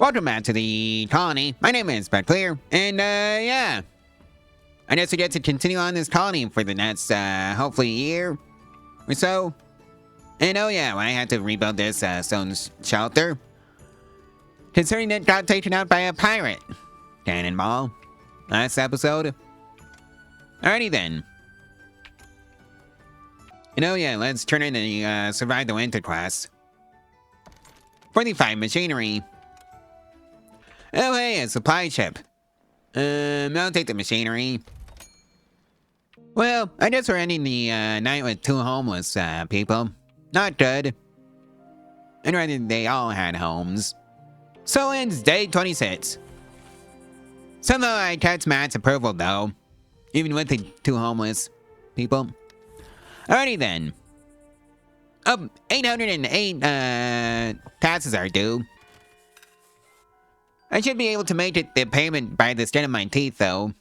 Welcome back to the colony. My name is Pravculear, and yeah. I just get to continue on this colony for the next, hopefully year or so. And oh yeah, I had to rebuild this stone shelter. Considering it got taken out by a pirate. Cannonball. Last episode. Alrighty then. And oh yeah, let's turn in the survive the winter quest. 45 machinery. Oh hey, a supply ship. I'll take the machinery. Well, I guess we're ending the night with 2 homeless people. Not good. And rather they all had homes. So ends day 26. Somehow I kept Matt's approval though. Even with the 2 homeless people. Alrighty then. 808 taxes are due. I should be able to make it the payment by the skin of my teeth though.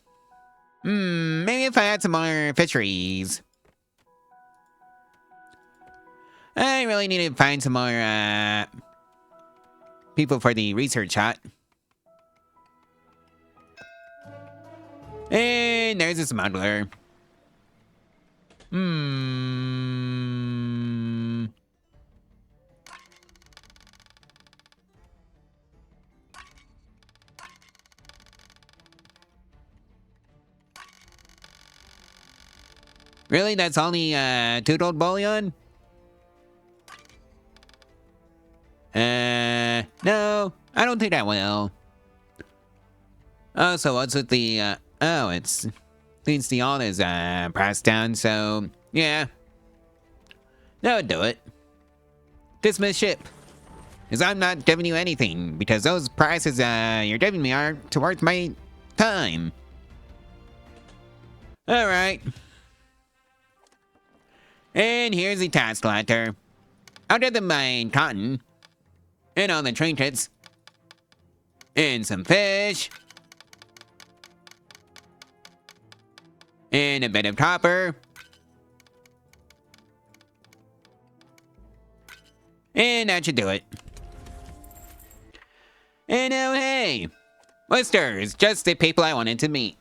Maybe if I had some more fisheries. I really need to find some more people for the research hut. And there's a smuggler. Really? That's only 2 gold bullion? No, I don't think I will. Oh, so what's with the, oh, it's... Since the all is, pressed down, so... Yeah. That would do it. Dismiss ship. Because I'm not giving you anything, because those prices, you're giving me aren't worth my time. Alright. And here's the tax collector. I'll get them my cotton. And all the trinkets. And some fish. And a bit of copper. And that should do it. And oh hey! Whiskers, just the people I wanted to meet.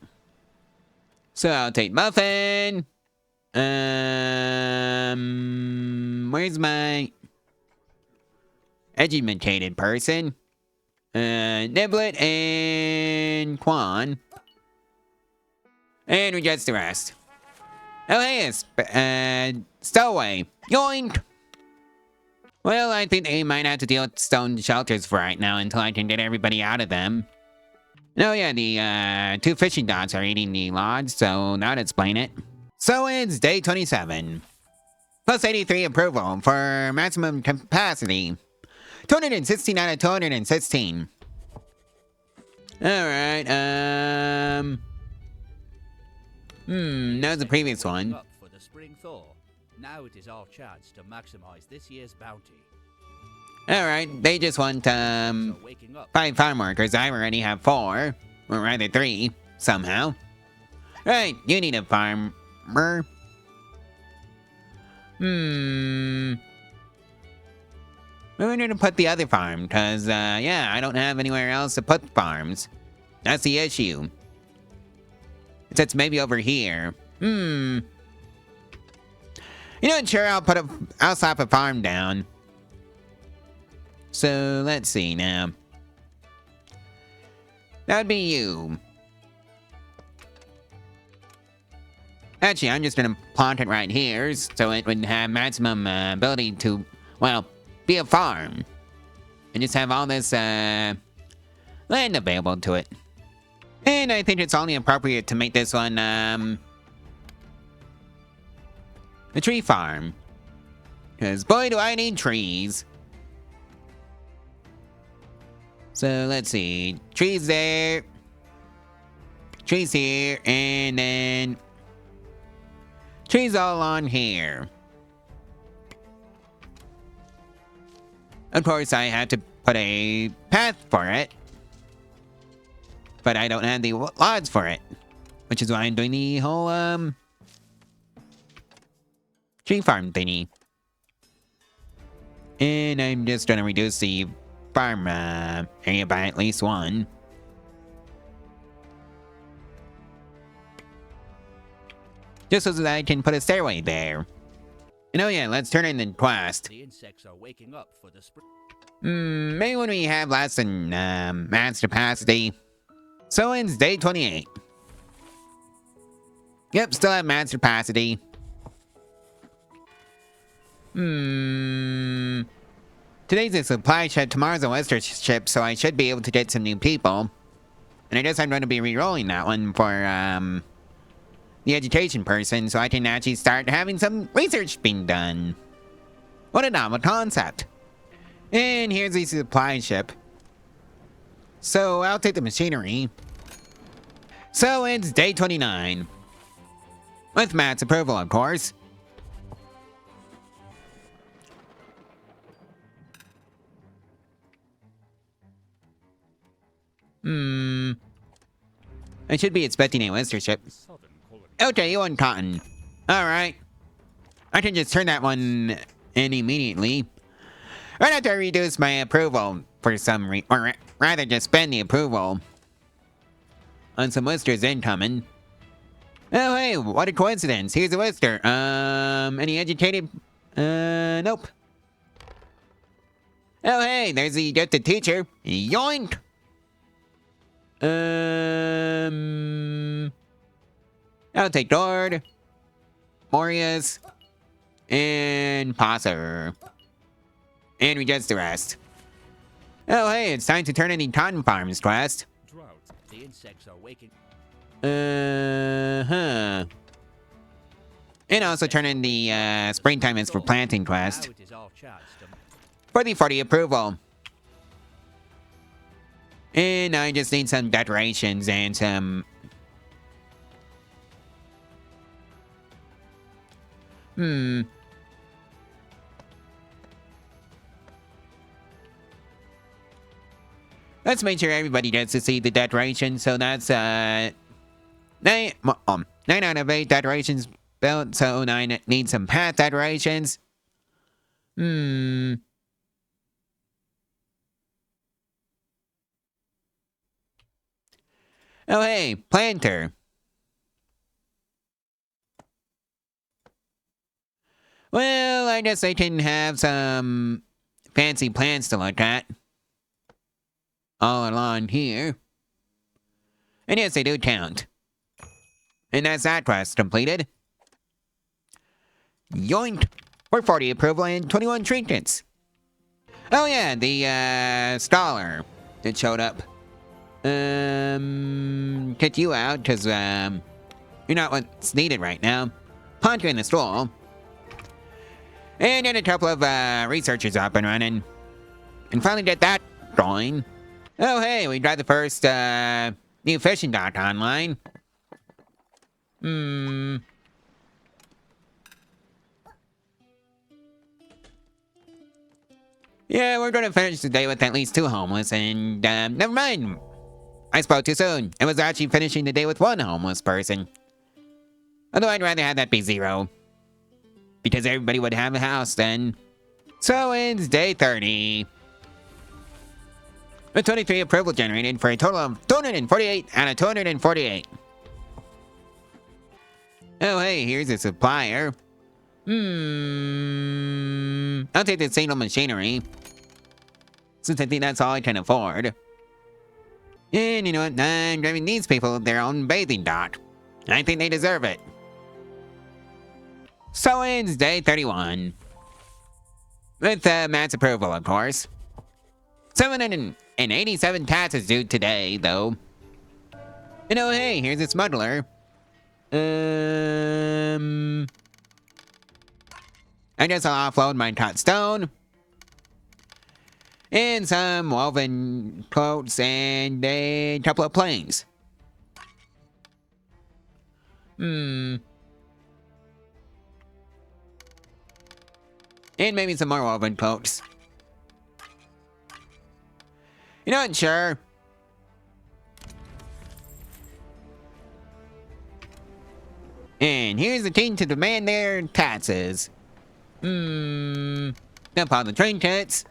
So I'll take Muffin. Where's my educated person? Niblet and Quan. And we get the rest. Oh hey, stowaway. Yoink! Well, I think they might have to deal with stone shelters for right now until I can get everybody out of them. Oh yeah, the 2 fishing dogs are eating the lodge, so that'd explain it. So it's day 27. Plus 83 approval for maximum capacity. 216 out of 216. Alright, that was the previous one. Up for the spring thaw. Now it is our chance to maximize this year's bounty. Alright, they just want, 5 farm workers. I already have 4. Or rather 3, somehow. Right, you need a farmer. Where to put the other farm? Cause, yeah, I don't have anywhere else to put farms. That's the issue. It's maybe over here. You know what, sure, I'll slap a farm down. So, let's see now. That'd be you. Actually, I'm just gonna plant it right here, so it would have maximum ability to, well, be a farm. And just have all this, land available to it. And I think it's only appropriate to make this one, a tree farm. Because boy, do I need trees. So, let's see. Trees there. Trees here, and then... trees all on here. Of course, I have to put a path for it. But I don't have the logs for it. Which is why I'm doing the whole, tree farm thingy. And I'm just gonna reduce the farm area by at least one. Just so that I can put a stairway there. And oh yeah, let's turn in the quest. The insects are waking up for the spring. Maybe when we have less than max capacity. So ends day 28. Yep, still have max capacity. Today's a supply ship, tomorrow's a Western ship, so I should be able to get some new people. And I guess I'm going to be re-rolling that one for the education person, so I can actually start having some research being done. What a novel concept. And here's the supply ship. So I'll take the machinery. So it's day 29. With Matt's approval, of course. I should be expecting a Western ship. Okay, you want cotton. Alright. I can just turn that one in immediately. Right after I reduce my approval for some or rather just spend the approval on some Whiskers incoming. Oh hey, what a coincidence. Here's a Whisker. Any educated? Nope. Oh hey, there's the gifted teacher. Yoink! I'll take Dord, Morias, and Posser. And we just the rest. Oh hey, it's time to turn in the cotton farms quest. Drought. The insects are waking. And also turn in the springtime is for planting quest. Now it is our chance to For the 40 approval. And I just need some decorations and some... Let's make sure everybody gets to see the decoration. So that's 9 out of 8 decorations built. So 9 need some path decorations. Oh hey, planter. Well, I guess I can have some fancy plants to look at. All along here. And yes, they do count. And that's that quest completed. Yoink! For 40 approval and 21 trinkets. Oh yeah, the scholar that showed up. Get you out, cause you're not what's needed right now. Punch you in the stool. And get a couple of researchers up and running. And finally get that going. Oh hey, we got the first new fishing dock online. Yeah, we're gonna finish the day with at least 2 homeless and never mind. I spoke too soon. I was actually finishing the day with 1 homeless person. Although I'd rather have that be 0. Because everybody would have a house then. So it's day 30. With 23 approval generated for a total of 248 out of 248. Oh hey, here's a supplier. I'll take the single machinery. Since I think that's all I can afford. And you know what, I'm giving these people their own bathing dock. I think they deserve it. So it's day 31. With Matt's approval, of course. 787 taxes due today, though. And oh hey, here's a smuggler. I guess I'll offload my cut stone. And some woven coats and a couple of planes. And maybe some more woven coats. You know what, sure. And here's the team to demand their taxes. Dump all the train cuts.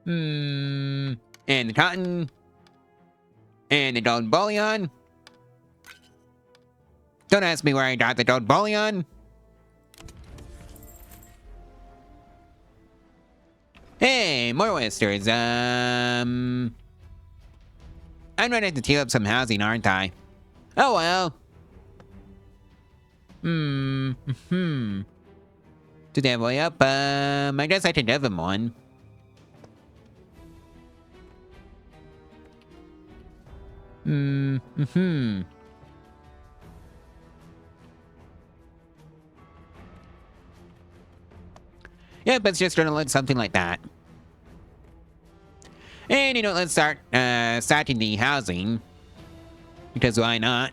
And the cotton. And the gold bullion. Don't ask me where I got the gold bullion. Hey, more whiskers. I'm gonna have to teal up some housing, aren't I? Oh well. To that way up, I guess I can give him one. Yep, it's just gonna look something like that. And you know, let's start starting the housing. Because why not?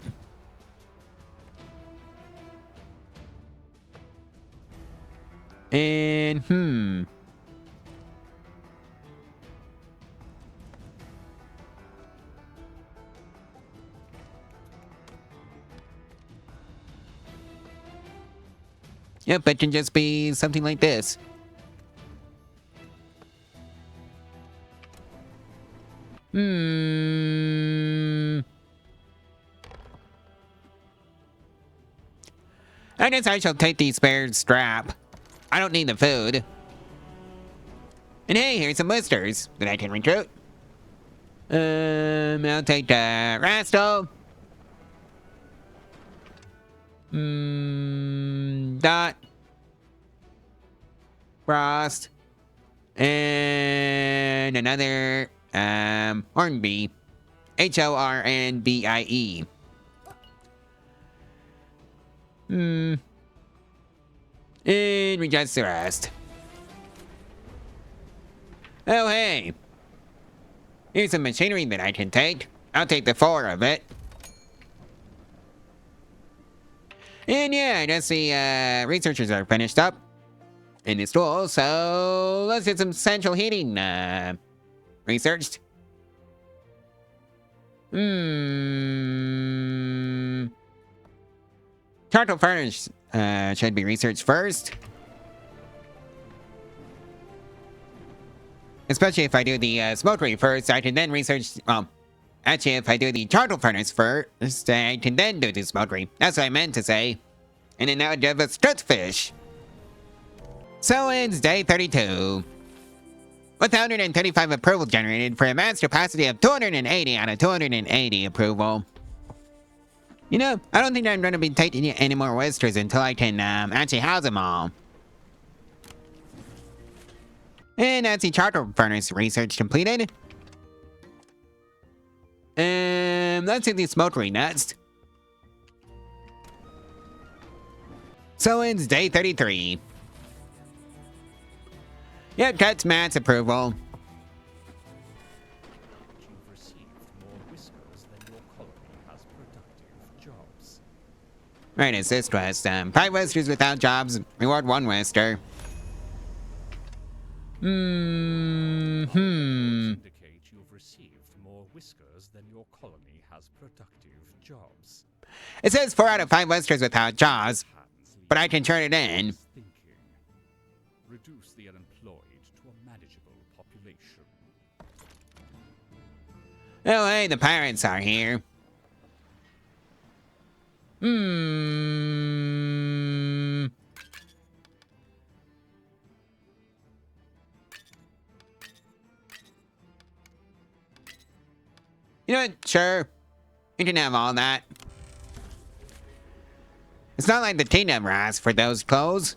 And yep, it can just be something like this. I guess I shall take the spare strap. I don't need the food. And hey, here's some whiskers that I can recruit. I'll take Rasto. Dot. Frost. And another Hornby. Hornbie. And readjust the rest. Oh hey. Here's some machinery that I can take. I'll take the 4 of it. And yeah, I guess the researchers are finished up in this tool, so let's get some central heating researched. Charcoal furnace should be researched first. Especially if I do the smokery first, I can then research. Well, actually, if I do the charcoal furnace first, I can then do the smokery. That's what I meant to say. And then that would give us fish. So it's day 32. With 135 approval generated for a max capacity of 280 out of 280 approval. You know, I don't think I'm going to be taking any more whiskers until I can actually house them all. And that's the charcoal furnace research completed. Let's do the smokery next. So it's day 33. Yep, cuts Matt's approval. You've received more whiskers than your colony has productive jobs. Right, assist quest. 5 whiskers without jobs. Reward 1 whisker. Indicate you've received more whiskers than your colony has productive jobs. It says 4 out of 5 whiskers without jobs, but I can turn it in. Thinking. Reduce the unemployed to a manageable population. Oh, hey, the pirates are here. You know what? Sure. You can have all that. It's not like the kingdom asked for those clothes.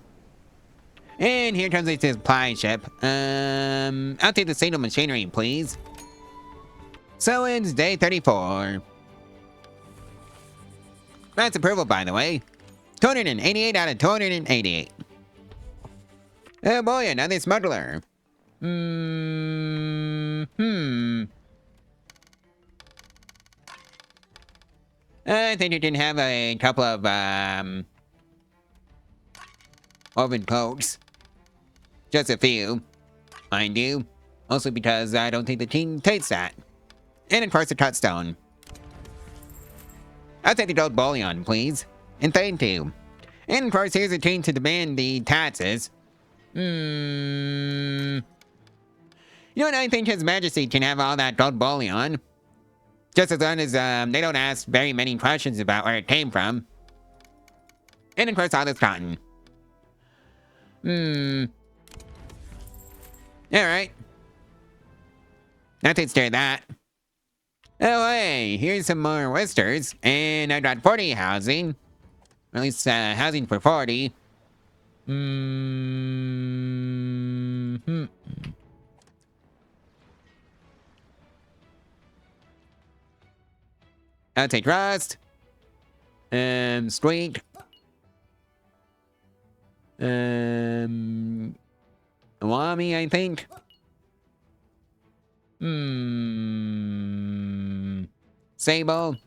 And here comes the supply ship. I'll take the single machinery, please. So it's day 34. That's approval, by the way. 288 out of 288. Oh boy, another smuggler. I think you can have a couple of, oven coats. Just a few, mind you. Mostly because I don't think the team takes that. And of course the cut stone. I'll take the gold bullion, please. And thank you. And of course here's a team to demand the taxes. You know what? I think His Majesty can have all that gold bullion. Just as long as they don't ask very many questions about where it came from. And of course all this cotton. Alright. That takes care of that. Oh hey, here's some more whiskers. And I got 40 housing. At least housing for 40. I'll take rust. Squeak. Wami, I think. Sable.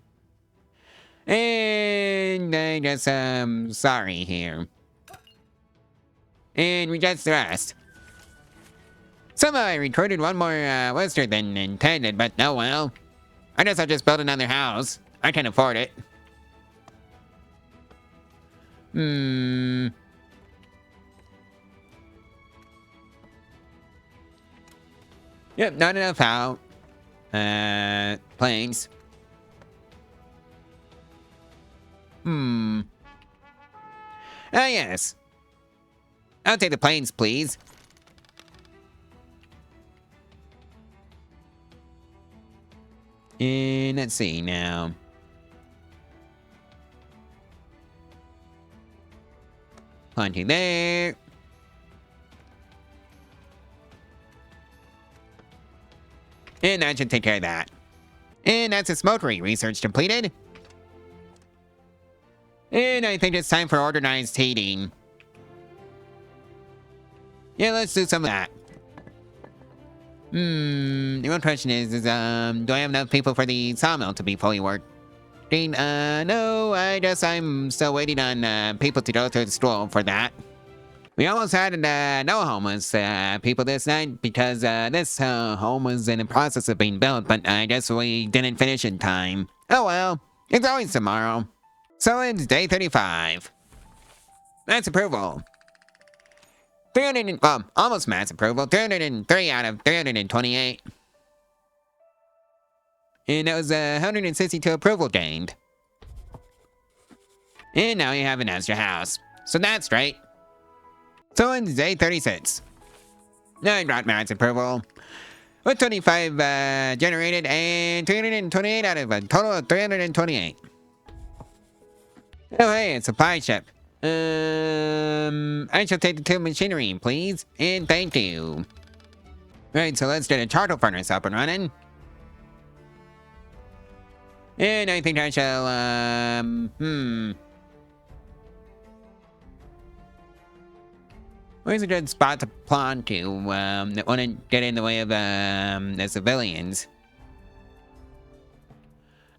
And I guess, sorry here. And we just rest. Somehow I recorded one more, Western than intended, but oh well. I guess I'll just build another house. I can afford it. Yep, not enough out. Planes. Ah, yes. I'll take the planes, please. And let's see now. Planting there. And that should take care of that. And that's a smokery research completed. And I think it's time for organized heating. Yeah, let's do some of that. The one question is do I have enough people for the sawmill to be fully working? No, I guess I'm still waiting on people to go through the school for that. We almost had no homeless people this night because this home was in the process of being built, but I guess we didn't finish in time. Oh well, it's always tomorrow. So it's day 35. That's approval. 300, well, almost mass approval. 303 out of 328. And that was 162 approval gained. And now you have an extra house. So that's great. So it's day 36. Now I got mass approval. With 25 generated and 328 out of a total of 328. Oh hey, it's a supply ship. I shall take the two machinery, please, and thank you. Right, so let's get a charcoal furnace up and running. And I think I shall, where's a good spot to plant to, that wouldn't get in the way of, the civilians?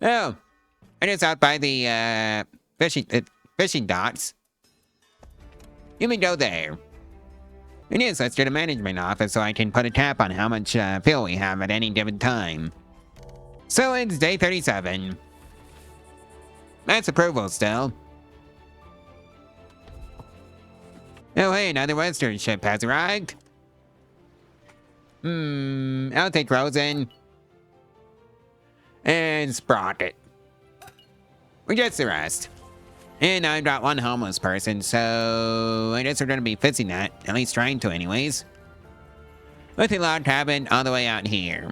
Oh, I just out by the, fishing docks. You may go there. And yes, let's get a management office so I can put a cap on how much fuel we have at any given time. So it's day 37. That's approval still. Oh hey, another Western ship has arrived. I'll take Rosen. And Sprocket. We get the rest. And I've got one homeless person, so I guess we're gonna be fixing that. At least trying to anyways. With a log cabin all the way out here.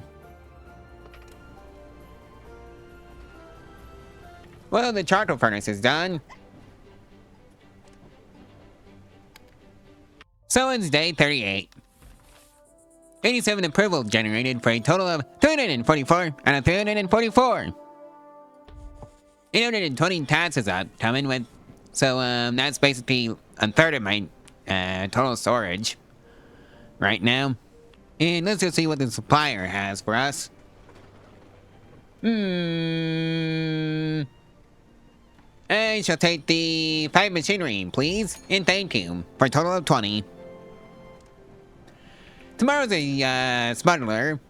Well, the charcoal furnace is done. So it's day 38. 87 approval generated for a total of 344 out of 344. 820 taxes up coming with, so that's basically a third of my total storage right now. And let's just see what the supplier has for us. I shall take the 5 machinery, please, and thank you, for a total of 20. Tomorrow's a smuggler,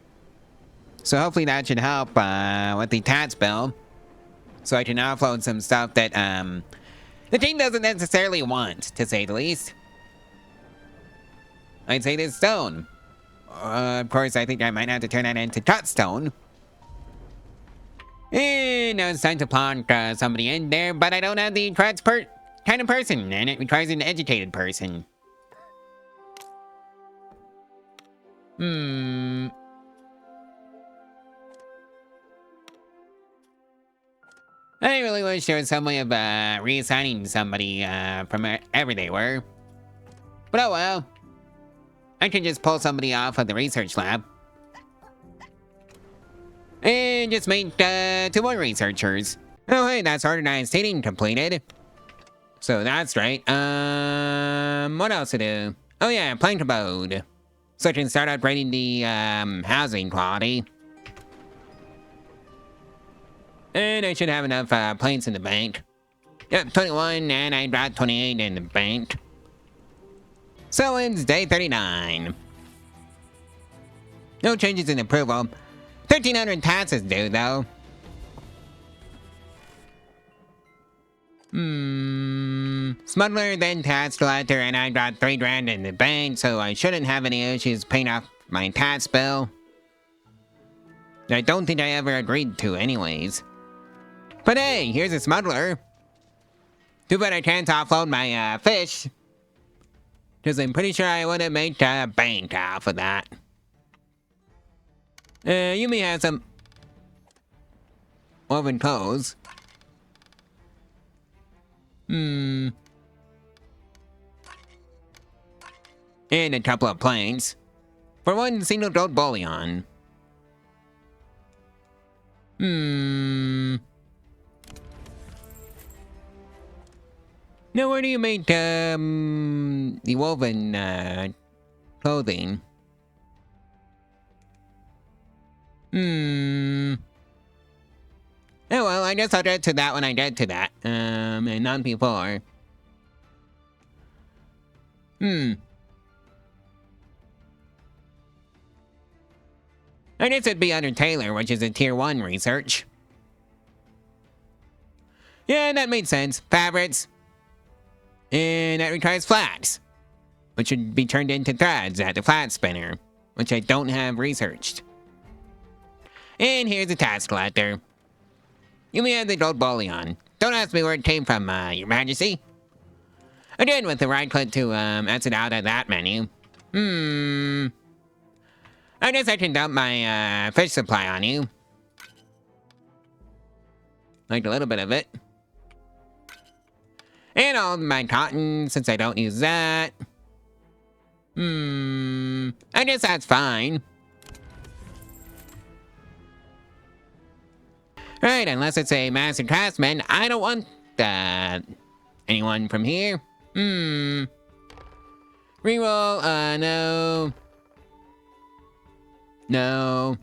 so hopefully that should help with the tax bill. So I can offload some stuff that, the team doesn't necessarily want, to say the least. I'd say this stone. Of course, I think I might have to turn that into cutstone. And now it's time to plonk somebody in there, but I don't have the correct kind of person, and it requires an educated person. I really wish there was some way of reassigning somebody from wherever they were. But oh well. I can just pull somebody off of the research lab. And just make 2 more researchers. Oh hey, that's organized seating completed. So that's right. What else to do? Oh yeah, plank abode. So I can start upgrading the housing quality. And I should have enough planes in the bank. Yep, 21, and I got 28 in the bank. So it's day 39. No changes in approval. 1,300 passes due, though. Smuggler, then tax collector, and I got 3 grand in the bank, so I shouldn't have any issues paying off my tax bill. I don't think I ever agreed to anyways. But hey, here's a smuggler. Too bad I can't offload my fish. Because I'm pretty sure I would have made a bank off of that. You may have some woven clothes. And a couple of planes. For 1 single gold bullion. Now, where do you make, the woven, clothing? Oh well, I guess I'll get to that when I get to that. And not before. I guess it'd be under Taylor, which is a tier 1 research. Yeah, that made sense. Fabrics. And that requires flax, which should be turned into threads at the flat spinner, which I don't have researched. And here's a tax collector. You may have the gold bullion. Don't ask me where it came from, Your Majesty. Again, with the right click to exit out of that menu. I guess I can dump my fish supply on you. Like a little bit of it. And all my cotton, since I don't use that. I guess that's fine. Right, unless it's a master craftsman, I don't want anyone from here. Reroll, no. No.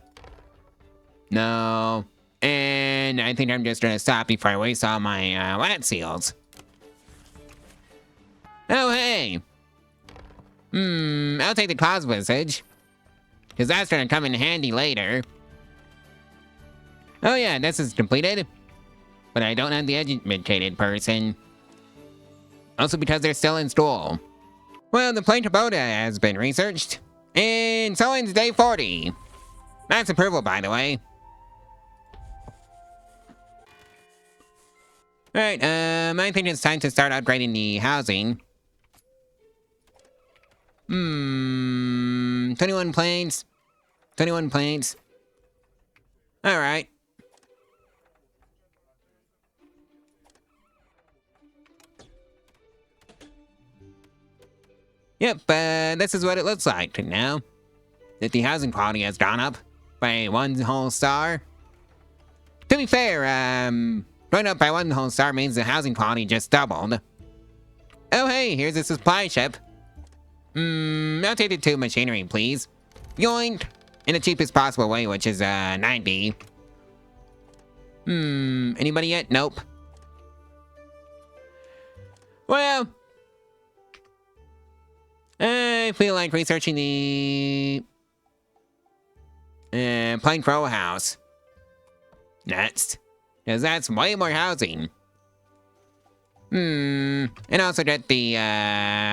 No. And I think I'm just gonna stop before I waste all my wet seals. Oh, hey! I'll take the claws visage. Because that's gonna come in handy later. Oh yeah, this is completed. But I don't have the educated person. Also because they're still in school. Well, the plane Boda has been researched. And so ends day 40. That's approval, by the way. Alright, I think it's time to start upgrading the housing. 21 planes. 21 planes. Alright. Yep, this is what it looks like now. That the housing quality has gone up by 1 whole star. To be fair, going up by 1 whole star means the housing quality just doubled. Oh hey, here's a supply ship. I'll take the 2 machinery, please. Yoink! In the cheapest possible way, which is 90. Anybody yet? Nope. Well, I feel like researching the Plank Row house next, because that's way more housing. And also get the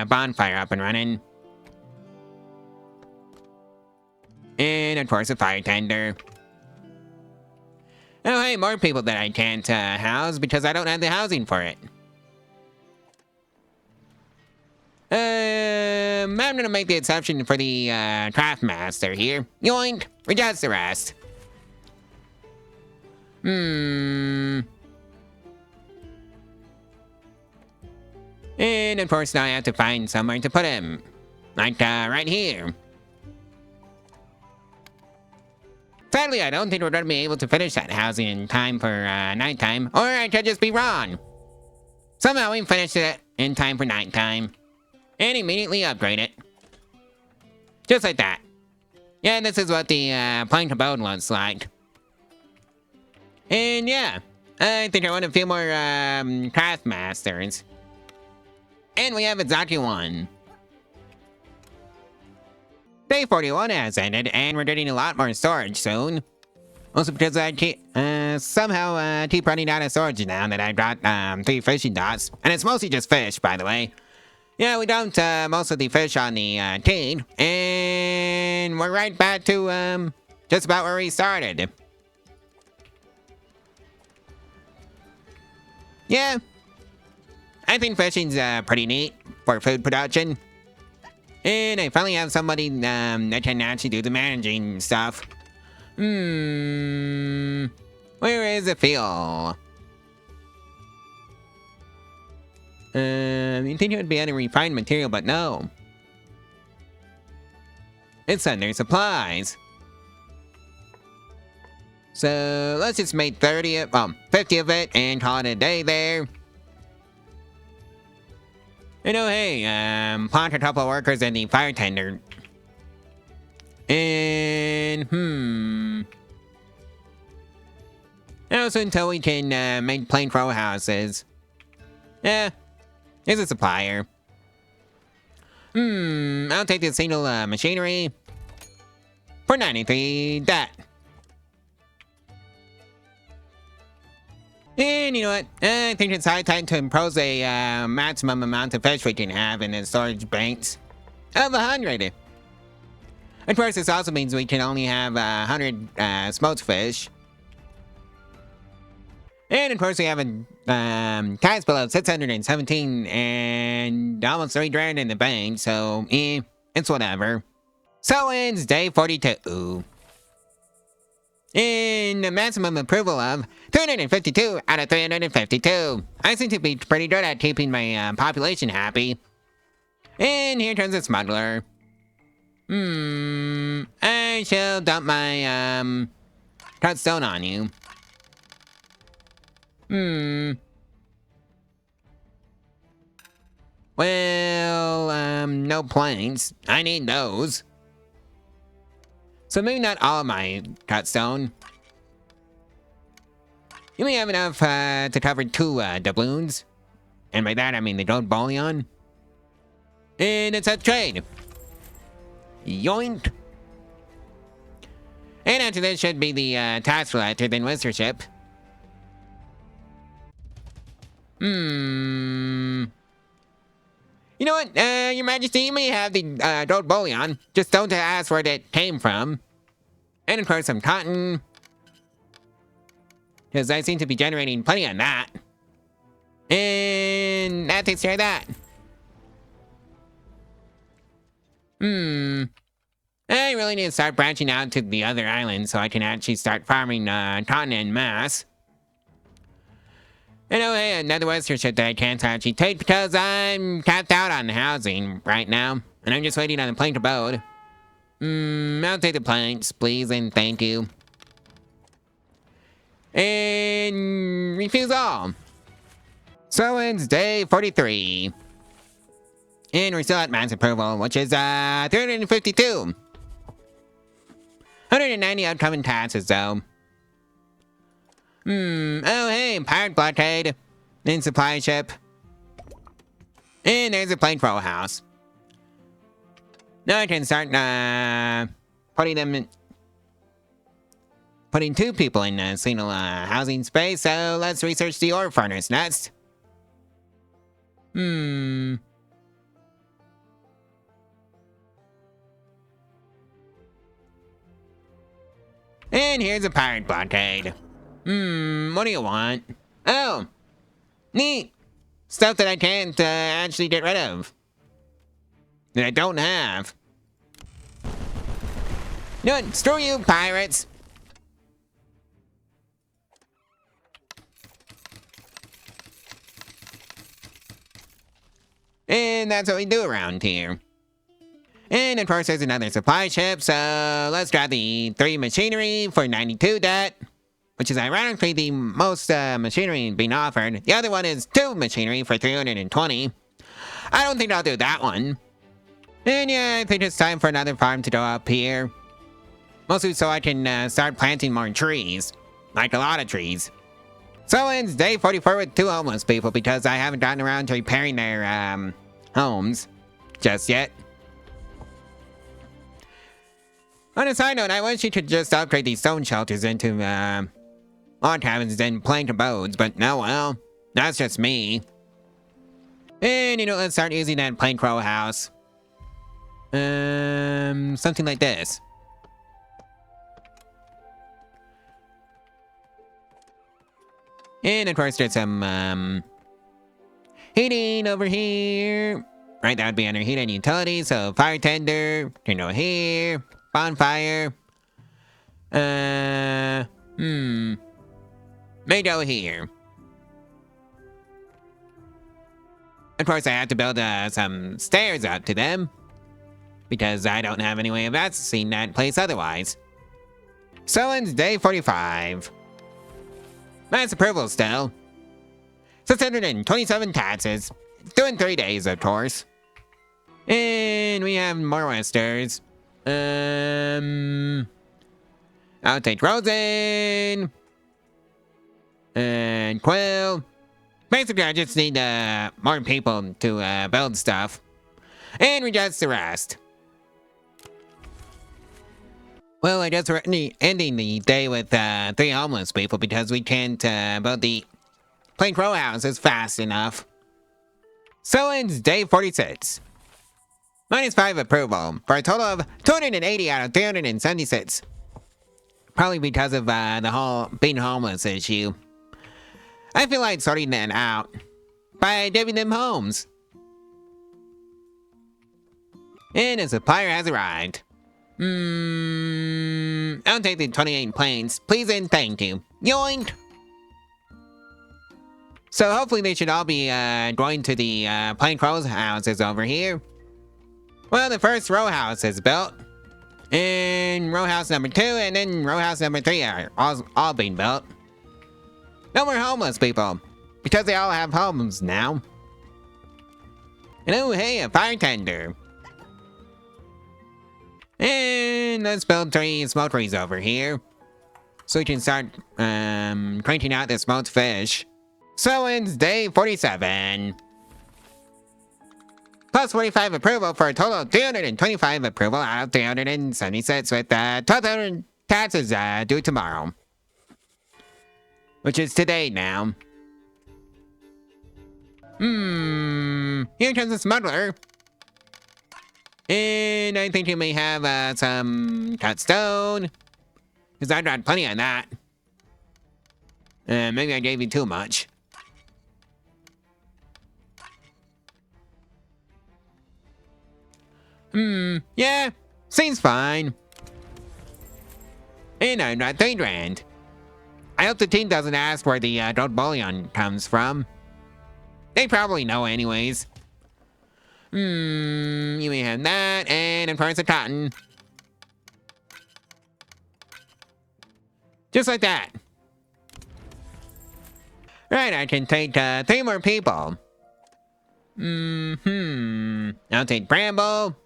bonfire up and running. And of course a fire tender. Oh hey, more people that I can't house because I don't have the housing for it. I'm gonna make the exception for the craft master here. Yoink! Rejects the rest. And of course now I have to find somewhere to put him. Like right here. Sadly, I don't think we're gonna be able to finish that housing in time for nighttime, or I could just be wrong. Somehow we finished it in time for nighttime. And immediately upgrade it. Just like that. Yeah, this is what the plank abode looks like. And yeah, I think I want a few more craft masters. And we have exactly one. Day 41 has ended, and we're getting a lot more storage soon. Also because I keep, somehow keep running out of storage now that I got 3 fishing dots. And it's mostly just fish, by the way. Yeah, we dumped most of the fish on the team, and we're right back to just about where we started. Yeah, I think fishing's pretty neat for food production. And I finally have somebody that can actually do the managing stuff. Where is the fuel? You think it would be under refined material, but no. It's under supplies. So let's just make 50 of it and call it a day there. And oh hey, plant a couple of workers in the fire tender. And also until we can make plain row houses. Yeah. Here's a supplier. I'll take this single machinery for 93 that. And you know what? I think it's high time to impose a maximum amount of fish we can have in the storage banks of 100. Of course, this also means we can only have 100 smoked fish. And of course we have a cash flow of 617 and almost 3 grand in the bank, so it's whatever. So ends day 42. And a maximum approval of 352 out of 352. I seem to be pretty good at keeping my population happy. And here comes the smuggler. I shall dump my cut stone on you. Well, no planks. I need those. So maybe not all of my cut stone. You may have enough to cover 2 doubloons. And by that I mean the gold bullion. And it's a trade. Yoink. And after this should be the tax collector, then Whiskership. You know what, Your Majesty, you may have the gold bullion. Just don't ask where it came from. And of course some cotton. Because I seem to be generating plenty on that. And that takes care of that. I really need to start branching out to the other islands so I can actually start farming cotton en masse. And oh hey, another Whiskership that I can't actually take because I'm capped out on housing right now. And I'm just waiting on the plank abode. I'll take the planks, please, and thank you. And refuse all. So ends day 43. And we're still at max approval, which is 352. 190 upcoming taxes, though. Oh hey, pirate blockade. And supply ship. And there's a plane row house. Now I can start putting them in, putting 2 people in a single housing space. So let's research the ore furnace next. And here's a pirate blockade. What do you want? Oh, neat. Stuff that I can't actually get rid of. That I don't have. You know what? Screw you, pirates. And that's what we do around here. And of course there's another supply ship, so let's grab the 3 machinery for 92 debt. Which is ironically the most machinery being offered. The other one is 2 machinery for 320. I don't think I'll do that one. And yeah, I think it's time for another farm to go up here. Mostly so I can start planting more trees. Like a lot of trees. So ends day 44 with 2 homeless people because I haven't gotten around to repairing their homes just yet. On a side note, I wish you could just upgrade these stone shelters into log cabins and plank abodes, but no, well, that's just me. And you know, let's start using that plank row house. Something like this. And of course there's some heating over here. Right, that would be under heat and utilities, so fire tender, can go here, bonfire. May go here. Of course I have to build some stairs up to them. Because I don't have any way of accessing that place otherwise. So ends day 45. Mass approval still. 627 taxes. Doing 3 days, of course. And we have more Westers. I'll take Rosen. And Quill. Basically, I just need more people to build stuff. And reject the rest. Well, I guess we're ending the day with 3 homeless people because we can't build the plank row houses fast enough. So ends day 46. -5 approval for a total of 280 out of 376. Probably because of the whole being homeless issue. I feel like sorting that out by giving them homes. And a supplier has arrived. I'll take the 28 planes, please and thank you. Yoink! So hopefully they should all be going to the plank row houses over here. Well, the first row house is built. And row house number 2 and then row house number 3 are all being built. No more homeless people, because they all have homes now. And oh hey, a fire tender. And let's build 3 smokeries over here. So we can start cranking out the smoked fish. So ends day 47. Plus 45 approval for a total of 325 approval out of 376 with 1,200 taxes due tomorrow. Which is today now. Here comes the smuggler. And I think you may have some cut stone. Because I've got plenty on that. Maybe I gave you too much. Yeah, seems fine. And I've got 3 grand. I hope the team doesn't ask where the gold bullion comes from. They probably know anyways. You may have that, and of course the cotton. Just like that. Right, I can take 3 more people. I'll take Bramble.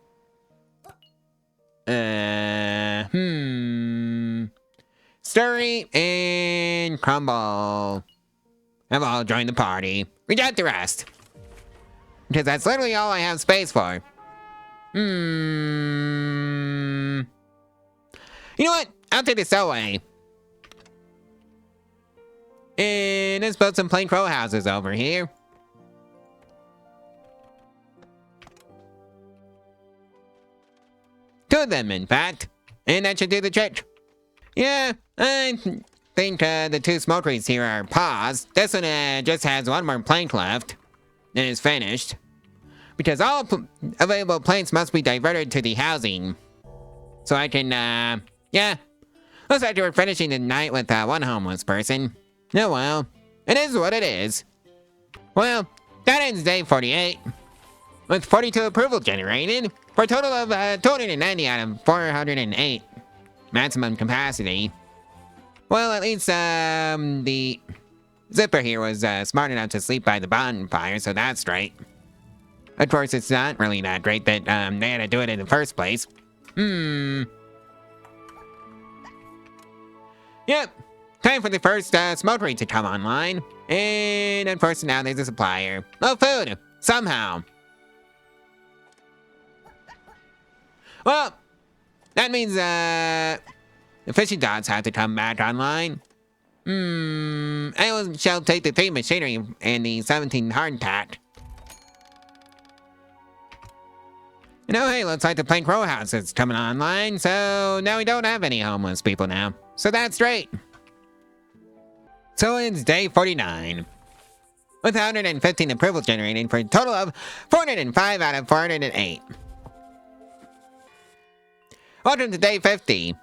Sturry and Crumble have all joined the party. Reject the rest. Because that's literally all I have space for. You know what? I'll take this away. And let's build some plain crow houses over here. Two of them, in fact. And that should do the trick. Yeah, I think the two smokeries here are paused. This one just has one more plank left, and is finished. Because all available planks must be diverted to the housing. So I can, yeah. Looks like we're finishing the night with one homeless person. Oh well, it is what it is. Well, that ends day 48. With 42 approval generated, for a total of 290 out of 408. Maximum capacity. Well, at least, the zipper here was smart enough to sleep by the bonfire, so that's right. Of course, it's not really that great that they had to do it in the first place. Yep. Time for the first smokery to come online. And of course, now there's a supplier. No food! Somehow. Well, that means the fishing dogs have to come back online. I shall take the 3 machinery and the 17 hardtack. You know, hey, looks like the plank row house is coming online, so now we don't have any homeless people now. So that's great. So it's day 49. With 115 approval generated for a total of 405 out of 408. Welcome to day 50.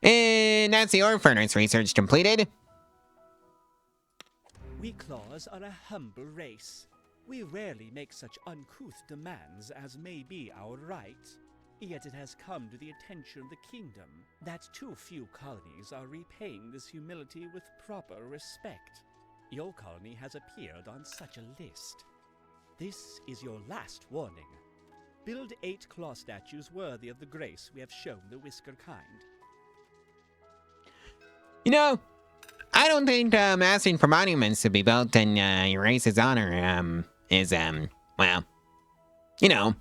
And that's the ore furnace research completed. We claws are a humble race. We rarely make such uncouth demands as may be our right. Yet it has come to the attention of the kingdom that too few colonies are repaying this humility with proper respect. Your colony has appeared on such a list. This is your last warning. Build 8 claw statues worthy of the grace we have shown the Whisker kind. You know, I don't think asking for monuments to be built in your race's honor is, well, you know.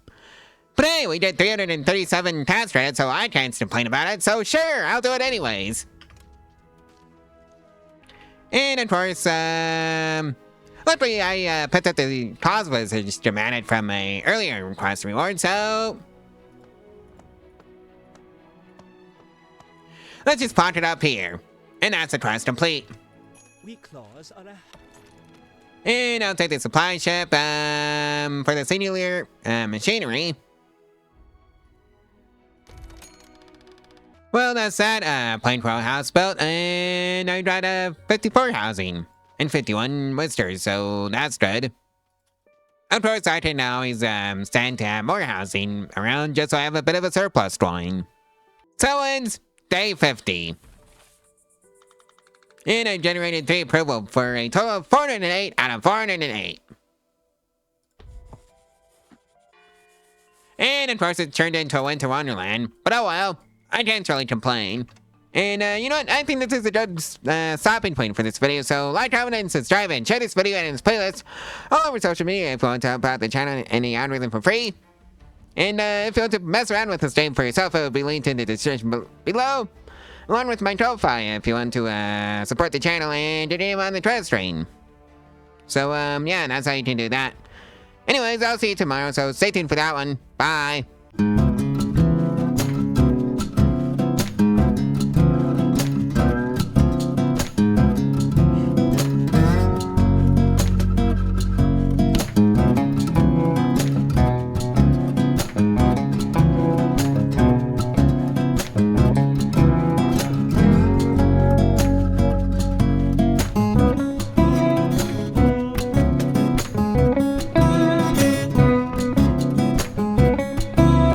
But hey, we did 337 task credits, so I can't complain about it, so sure, I'll do it anyways. And of course, luckily I picked up the cause was demanded from a earlier request reward, so let's just plot it up here. And that's the quest complete. We claws are a... And I'll take the supply ship for the singular machinery. Well, that's that plain row house built, and I got 54 housing and 51 whiskers, so that's good. Of course, I can always stand to have more housing around just so I have a bit of a surplus going. So it's day 50. And I generated 3 approval for a total of 408 out of 408. And of course it turned into a winter wonderland, but oh well, I can't really complain. And you know what, I think this is a good stopping point for this video, so like, comment, and subscribe, and share this video and its playlist all over social media if you want to help out the channel and the algorithm for free. And if you want to mess around with this game for yourself, it will be linked in the description below. Along with my trophy if you want to support the channel and your name on the trust train. So yeah, that's how you can do that. Anyways, I'll see you tomorrow, so stay tuned for that one. Bye.